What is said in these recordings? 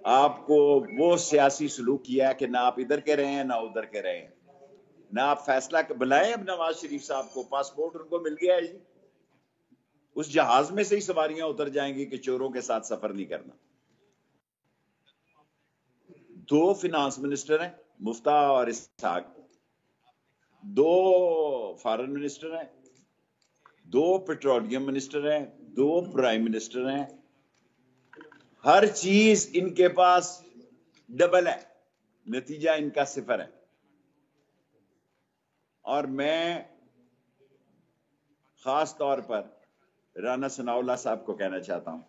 آپ کو وہ سیاسی سلوک کیا ہے کہ نہ آپ ادھر کے رہے ہیں نہ ادھر کے رہے ہیں، نہ آپ فیصلہ بلائیں اب نواز شریف صاحب کو، پاسپورٹ ان کو مل گیا ہے جی، اس جہاز میں سے ہی سواریاں اتر جائیں گی کہ چوروں کے ساتھ سفر نہیں کرنا۔ 2 فینانس منسٹر ہیں، مفتاح اور اسحاق، 2 فارن منسٹر ہیں، 2 پیٹرولیم منسٹر ہیں، 2 پرائم منسٹر ہیں، ہر چیز ان کے پاس ڈبل ہے، نتیجہ ان کا 0 ہے۔ اور میں خاص طور پر رانا ثناء اللہ صاحب کو کہنا چاہتا ہوں،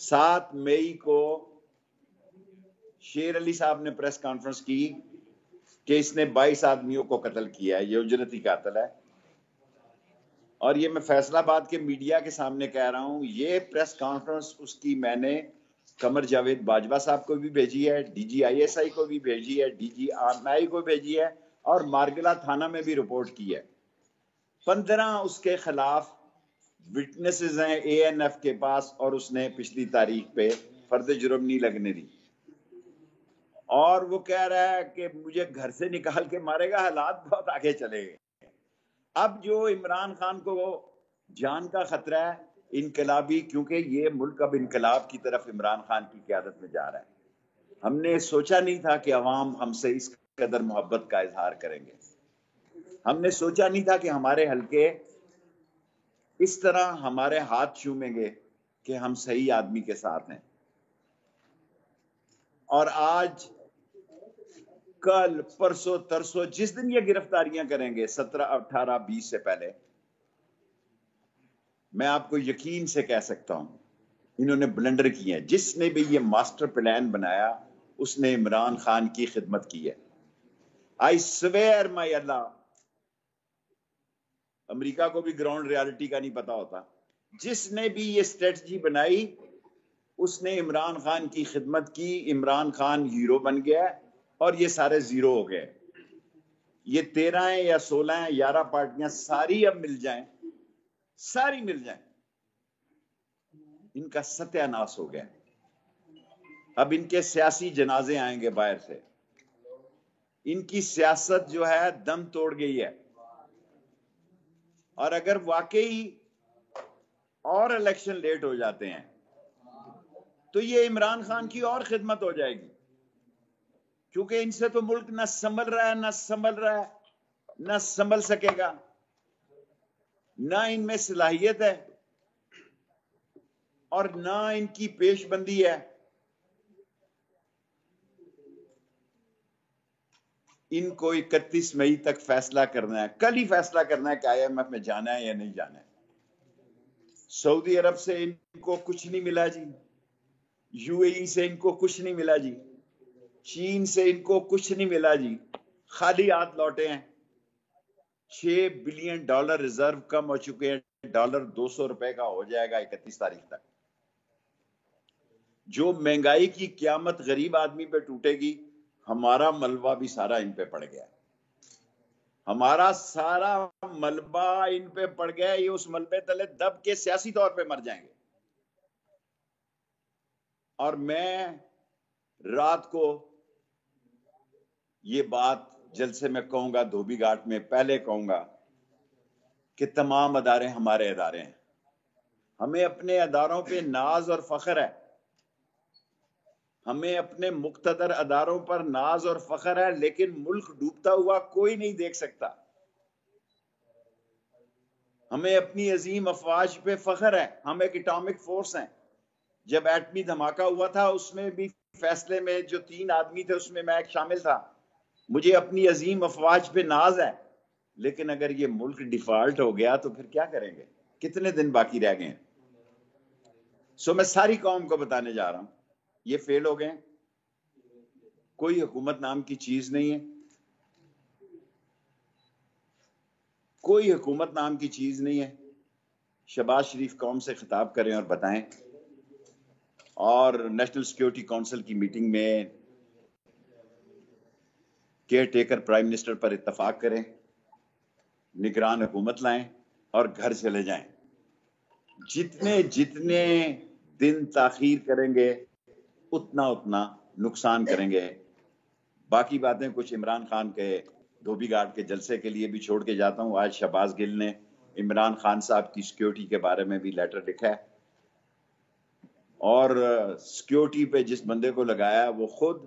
7 مئی کو شیر علی صاحب نے پریس کانفرنس کی کہ اس نے 22 آدمیوں کو قتل کیا ہے، یہ اجرتی قاتل ہے، اور یہ میں فیصلہ آباد کے میڈیا کے سامنے کہہ رہا ہوں، یہ پریس کانفرنس اس کی میں نے قمر جاوید باجوہ صاحب کو بھی بھیجی ہے، D G I S I کو بھی بھیجی ہے، ڈی جی آر آئی کو بھیجی ہے، اور مارگلہ تھانہ میں بھی رپورٹ کی ہے۔ 15 اس کے خلاف وٹنسز ہیں اے این ایف کے پاس، اور اس نے پچھلی تاریخ پہ فرد جرم نہیں لگنے دی، اور وہ کہہ رہا ہے کہ مجھے گھر سے نکال کے مارے گا، حالات بہت آگے چلے گئے۔ اب جو عمران خان کو جان کا خطرہ ہے انقلابی، کیونکہ یہ ملک اب انقلاب کی طرف عمران خان کی قیادت میں جا رہا ہے، ہم نے سوچا نہیں تھا کہ عوام ہم سے اس قدر محبت کا اظہار کریں گے، ہم نے سوچا نہیں تھا کہ ہمارے حلقے اس طرح ہمارے ہاتھ چومیں گے کہ ہم صحیح آدمی کے ساتھ ہیں۔ اور آج کل پرسوں ترسوں جس دن یہ گرفتاریاں کریں گے 17 18 20 سے پہلے، میں آپ کو یقین سے کہہ سکتا ہوں انہوں نے بلنڈر کی ہے، جس نے بھی یہ ماسٹر پلان بنایا اس نے عمران خان کی خدمت کی ہے۔ آئی سویئر مائی اللہ، امریکہ کو بھی گراؤنڈ ریالٹی کا نہیں پتا ہوتا، جس نے بھی یہ اسٹریٹجی بنائی اس نے عمران خان کی خدمت کی، عمران خان ہیرو بن گیا اور یہ سارے زیرو ہو گئے۔ یہ 13 ہیں یا 16 ہیں، 11 پارٹیاں ساری اب مل جائیں، ساری مل جائیں، ان کا ستیہ ناش ہو گیا۔ اب ان کے سیاسی جنازے آئیں گے باہر سے، ان کی سیاست جو ہے دم توڑ گئی ہے، اور اگر واقعی اور الیکشن لیٹ ہو جاتے ہیں تو یہ عمران خان کی اور خدمت ہو جائے گی، کیونکہ ان سے تو ملک نہ سنبھل رہا ہے، نہ سنبھل رہا ہے، نہ سنبھل سکے گا، نہ ان میں صلاحیت ہے اور نہ ان کی پیش بندی ہے۔ ان کو 31 مئی تک فیصلہ کرنا ہے، کل ہی فیصلہ کرنا ہے کہ آئی ایم ایف میں جانا ہے یا نہیں جانا ہے۔ سعودی عرب سے ان کو کچھ نہیں ملا جی، یو اے ای سے ان کو کچھ نہیں ملا جی، چین سے ان کو کچھ نہیں ملا جی، خالی ہاتھ لوٹے ہیں۔ $6 بلین ریزرو کم ہو چکے ہیں، ڈالر 200 روپے کا ہو جائے گا 31 تاریخ تک۔ جو مہنگائی کی قیامت غریب آدمی پہ ٹوٹے گی، ہمارا ملبہ بھی سارا ان پہ پڑ گیا، ہمارا سارا ملبہ ان پہ پڑ گیا، یہ اس ملبے تلے دب کے سیاسی طور پہ مر جائیں گے۔ اور میں رات کو یہ بات جلسے میں کہوں گا، دھوبی گھاٹ میں پہلے کہوں گا کہ تمام ادارے ہمارے ادارے ہیں، ہمیں اپنے اداروں پہ ناز اور فخر ہے، ہمیں اپنے مقتدر اداروں پر ناز اور فخر ہے، لیکن ملک ڈوبتا ہوا کوئی نہیں دیکھ سکتا۔ ہمیں اپنی عظیم افواج پہ فخر ہے، ہم ایک اٹامک فورس ہیں، جب ایٹمی دھماکہ ہوا تھا اس میں بھی فیصلے میں جو 3 آدمی تھے اس میں میں ایک شامل تھا، مجھے اپنی عظیم افواج پہ ناز ہے، لیکن اگر یہ ملک ڈیفالٹ ہو گیا تو پھر کیا کریں گے؟ کتنے دن باقی رہ گئے ہیں؟ میں ساری قوم کو بتانے جا رہا ہوں یہ فیل ہو گئے، کوئی حکومت نام کی چیز نہیں ہے، کوئی حکومت نام کی چیز نہیں ہے۔ شہباز شریف قوم سے خطاب کریں اور بتائیں، اور نیشنل سیکیورٹی کونسل کی میٹنگ میں کیئر ٹیکر پرائم منسٹر پر اتفاق کریں، نگران حکومت لائیں اور گھر چلے جائیں۔ جتنے دن تاخیر کریں گے اتنا نقصان کریں گے. باقی باتیں کچھ عمران خان کے دھوبی گھاٹ کے جلسے کے لیے بھی چھوڑ کے جاتا ہوں. آج شہباز گل نے عمران خان صاحب کی سیکیورٹی کے بارے میں بھی لیٹر لکھا ہے, اور سیکیورٹی پہ جس بندے کو لگایا وہ خود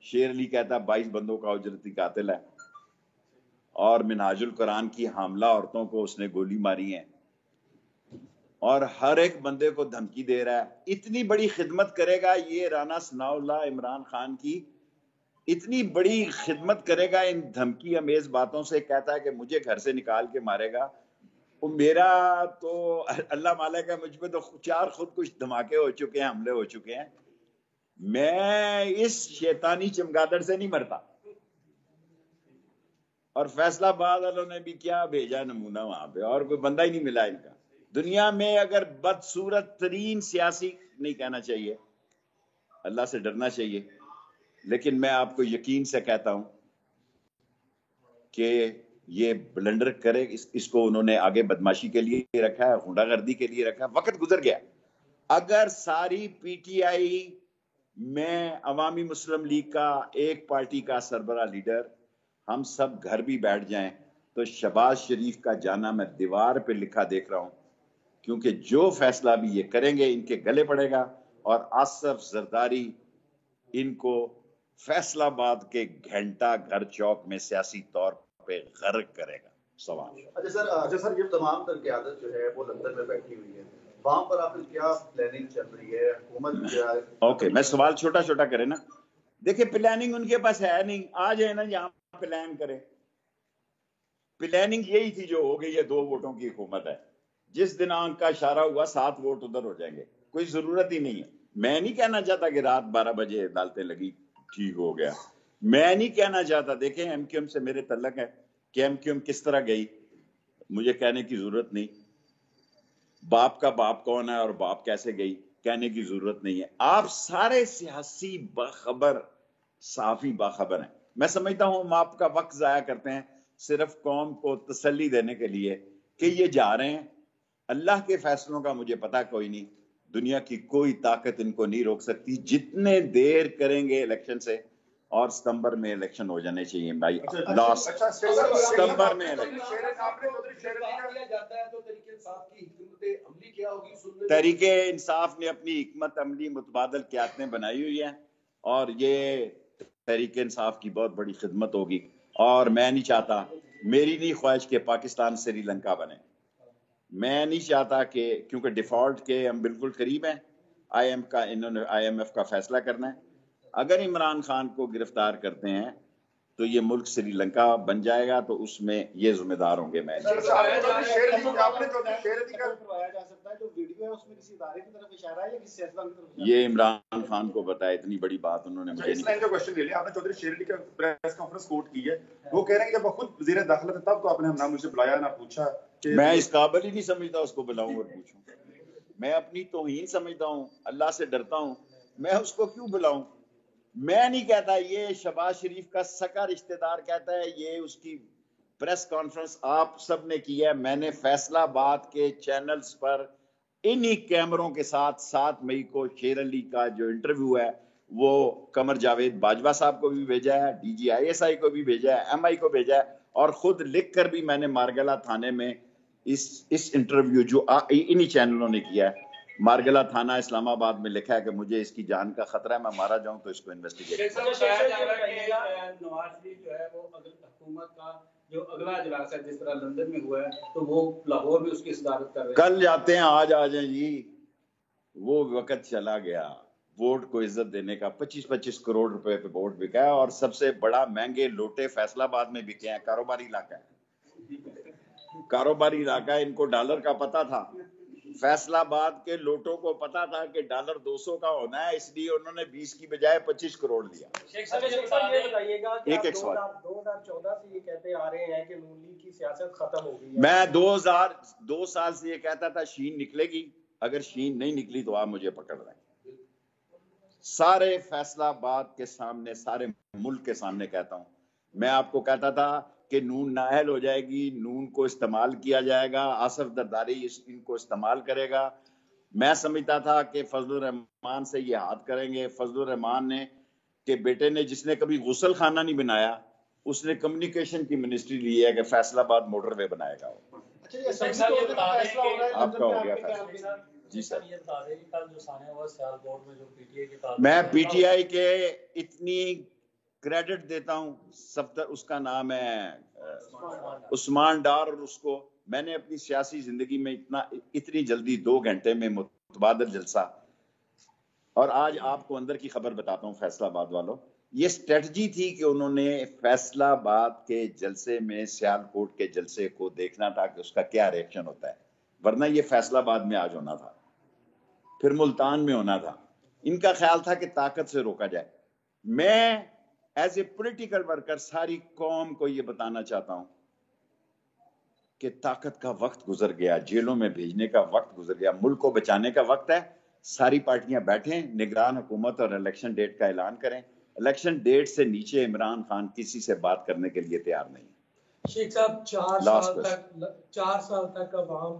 شیر علی کہتا 22 بندوں کا اجرتی قاتل ہے, اور منہاج القرآن کی حاملہ عورتوں کو اس نے گولی ماری ہے, اور ہر ایک بندے کو دھمکی دے رہا ہے. اتنی بڑی خدمت کرے گا یہ رانا ثناء اللہ عمران خان کی, اتنی بڑی خدمت کرے گا ان دھمکی امیز باتوں سے. کہتا ہے کہ مجھے گھر سے نکال کے مارے گا. وہ میرا تو اللہ مالک ہے, مجھ پہ تو 4 خود کچھ دھماکے ہو چکے ہیں, حملے ہو چکے ہیں. میں اس شیطانی چمگادڑ سے نہیں مرتا. اور فیصلہ آباد والوں نے بھی کیا بھیجا نمونہ وہاں پہ, اور کوئی بندہ ہی نہیں ملا ان کا دنیا میں. اگر بدصورت ترین سیاسی نہیں کہنا چاہیے, اللہ سے ڈرنا چاہیے, لیکن میں آپ کو یقین سے کہتا ہوں کہ یہ بلنڈر کرے, اس کو انہوں نے آگے بدماشی کے لیے رکھا ہے, غنڈہ گردی کے لیے رکھا ہے. وقت گزر گیا. اگر ساری پی ٹی آئی میں عوامی مسلم لیگ کا ایک پارٹی کا سربراہ لیڈر ہم سب گھر بھی بیٹھ جائیں تو شہباز شریف کا جانا میں دیوار پہ لکھا دیکھ رہا ہوں, کیونکہ جو فیصلہ بھی یہ کریں گے ان کے گلے پڑے گا, اور آصف زرداری ان کو فیصلہ آباد کے گھنٹہ گھر چوک میں سیاسی طور پہ غرق کرے گا. سوال. اچھا سر, یہ تمام تر قیادت جو ہے وہ لندن میں بیٹھی ہوئی ہے, وہاں پر آپ کیا پلاننگ چل رہی ہے, حکومت کیا ہے؟ اوکے, میں سوال چھوٹا چھوٹا کرے نا. دیکھیں پلاننگ ان کے پاس ہے نہیں, آ جائے نا یہاں پلان کرے. پلاننگ یہی تھی جو ہو گئی ہے, 2 ووٹوں کی حکومت ہے. جس دن آنکھ کا اشارہ ہوا 7 ووٹ ادھر ہو جائیں گے, کوئی ضرورت ہی نہیں ہے. میں نہیں کہنا چاہتا کہ رات 12 بجے عدالتیں لگی ٹھیک ہو گیا, میں نہیں کہنا چاہتا. دیکھیں ایم کیو ایم سے میرے تعلق ہے کہ ایم کیو ایم کس طرح گئی, مجھے کہنے کی ضرورت نہیں. باپ کا باپ کون ہے اور باپ کیسے گئی کہنے کی ضرورت نہیں ہے. آپ سارے سیاسی باخبر صحافی باخبر ہیں. میں سمجھتا ہوں ہم آپ کا وقت ضائع کرتے ہیں صرف قوم کو تسلی دینے کے لیے کہ یہ جا رہے ہیں. اللہ کے فیصلوں کا مجھے پتا کوئی نہیں, دنیا کی کوئی طاقت ان کو نہیں روک سکتی. جتنے دیر کریں گے الیکشن سے, اور ستمبر میں الیکشن ہو جانے چاہیے بھائی. لاسٹ ستمبر میں تحریک انصاف نے اپنی حکمت عملی متبادل قیادتیں بنائی ہوئی ہیں, اور یہ تحریک انصاف کی بہت بڑی خدمت ہوگی. اور میں نہیں چاہتا, میری نہیں خواہش کہ پاکستان سری لنکا بنے. میں نہیں چاہتا کہ, کیونکہ ڈیفالٹ کے ہم بالکل قریب ہیں. انہوں نے آئی ایم ایف کا فیصلہ کرنا ہے. اگر عمران خان کو گرفتار کرتے ہیں تو یہ ملک سری لنکا بن جائے گا, تو اس میں یہ ذمہ دار ہوں گے. میں یہ عمران خان کو بتایا, اتنی بڑی بات انہوں نے مجھے نہیں. آپ نے چودھری شیر علی کا پریس کانفرنس کوٹ کی ہے, وہ کہہ رہے ہیں کہ جب خود وزیر داخلہ تھا تب تو آپ نے ہم مجھ سے بلایا نہ پوچھا. میں اس قابل ہی نہیں سمجھتا اس کو بلاؤں اور پوچھوں. میں اپنی توہین سمجھتا ہوں, اللہ سے ڈرتا ہوں, میں اس کو کیوں بلاؤں. میں نہیں کہتا, یہ شہباز شریف کا سکا رشتہ دار کہتا ہے. یہ اس کی پریس کانفرنس آپ سب نے کی ہے, میں نے فیصلہ آباد کے چینلز پر انہی کیمروں کے ساتھ 7 مئی کو شیر علی کا جو انٹرویو ہے وہ قمر جاوید باجوہ صاحب کو بھی بھیجا ہے, D G I S I کو بھی بھیجا ہے, ایم آئی کو بھیجا ہے, اور خود لکھ کر بھی میں نے مارگلہ تھانے میں اس انٹرویو جو انہی چینلوں نے کیا ہے, مارگلہ تھانہ اسلام آباد میں لکھا ہے کہ مجھے اس کی جان کا خطرہ ہے, میں مارا جاؤں تو اس کو انویسٹیگیٹ. نواز شریف جو ہے وہ حکومت کا جو اگلا اجلاس ہے جس طرح لندن میں ہوا ہے تو وہ لاہور میں اس کی صدارت کر رہے ہیں. کل جاتے ہیں, آج آ جائیں جی. وہ وقت چلا گیا ووٹ کو عزت دینے کا. 25-25 کروڑ روپے پہ ووٹ بکا ہے, اور سب سے بڑا مہنگے لوٹے فیصلہ آباد میں بکے ہیں. کاروباری علاقہ ہے, کاروباری علاقہ ہے. ان کو ڈالر کا پتا تھا, فیصلہ آباد کے لوٹوں کو پتا تھا کہ ڈالر 200 کا ہونا ہے, اس لیے انہوں نے 20 کی بجائے 25 کروڑ دیا. ایک سوال. 2014 سے یہ کہتے آ رہے ہیں کہ نون لیگ کی سیاست ختم ہو گئی ہے. میں 2 سال سے یہ کہتا تھا شین نکلے گی, اگر شین نہیں نکلی تو آپ مجھے پکڑ رہے ہیں. سارے فیصلہ آباد کے سامنے, سارے ملک کے سامنے کہتا ہوں. میں آپ کو کہتا تھا کہ نون نااہل ہو جائے گی, نون کو استعمال کیا جائے گا, آصف زرداری ان کو استعمال کرے گا. میں سمجھتا تھا کہ فضل الرحمان سے یہ ہاتھ کریں گے. فضل الرحمان نے کہ بیٹے نے جس نے کبھی غسل خانہ نہیں بنایا اس نے کمیونیکیشن کی منسٹری لی ہے کہ فیصل آباد موٹر وے بنائے گا. آپ کا ہو گیا فیصلہ. جی سر, میں پی ٹی آئی کے اتنی کریڈٹ دیتا ہوں. صفدر اس کا نام ہے عثمان ڈار, اور اس کو میں نے اپنی سیاسی زندگی میں اتنی جلدی 2 گھنٹے میں متبادل جلسہ. اور آج آپ کو اندر کی خبر بتاتا ہوں فیصل آباد والوں, یہ اسٹریٹجی تھی کہ انہوں نے فیصل آباد کے جلسے میں سیالکوٹ کے جلسے کو دیکھنا تھا کہ اس کا کیا ریئیکشن ہوتا ہے, ورنہ یہ فیصل آباد میں آج ہونا تھا, پھر ملتان میں ہونا تھا. ان کا خیال تھا کہ طاقت سے روکا جائے. میں ایز اے پولیٹیکل ورکر ساری قوم کو یہ بتانا چاہتا ہوں کہ طاقت کا وقت گزر گیا, جیلوں میں بھیجنے کا وقت گزر گیا, ملک کو بچانے کا وقت ہے. ساری پارٹیاں بیٹھیں, نگران حکومت اور الیکشن ڈیٹ کا اعلان کریں. الیکشن ڈیٹ سے نیچے عمران خان کسی سے بات کرنے کے لیے تیار نہیں. شیخ صاحب 4 سال تک عوام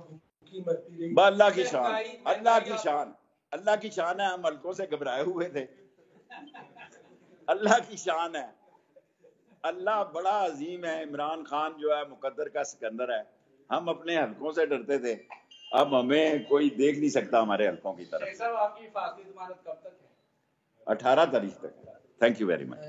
کی مرتی رہی. اللہ کی شان, اللہ کی شان, اللہ کی شان ہے. ہم حلقوں سے گھبرائے ہوئے تھے. اللہ کی شان ہے. اللہ بڑا عظیم ہے. عمران خان جو ہے مقدر کا سکندر ہے. ہم اپنے حلقوں سے ڈرتے تھے, اب ہمیں کوئی دیکھ نہیں سکتا ہمارے حلقوں کی طرف. شیخ صاحب آپ کی فاسدی ضمانت کب تک ہے؟ 18 تاریخ تک. Thank you very much.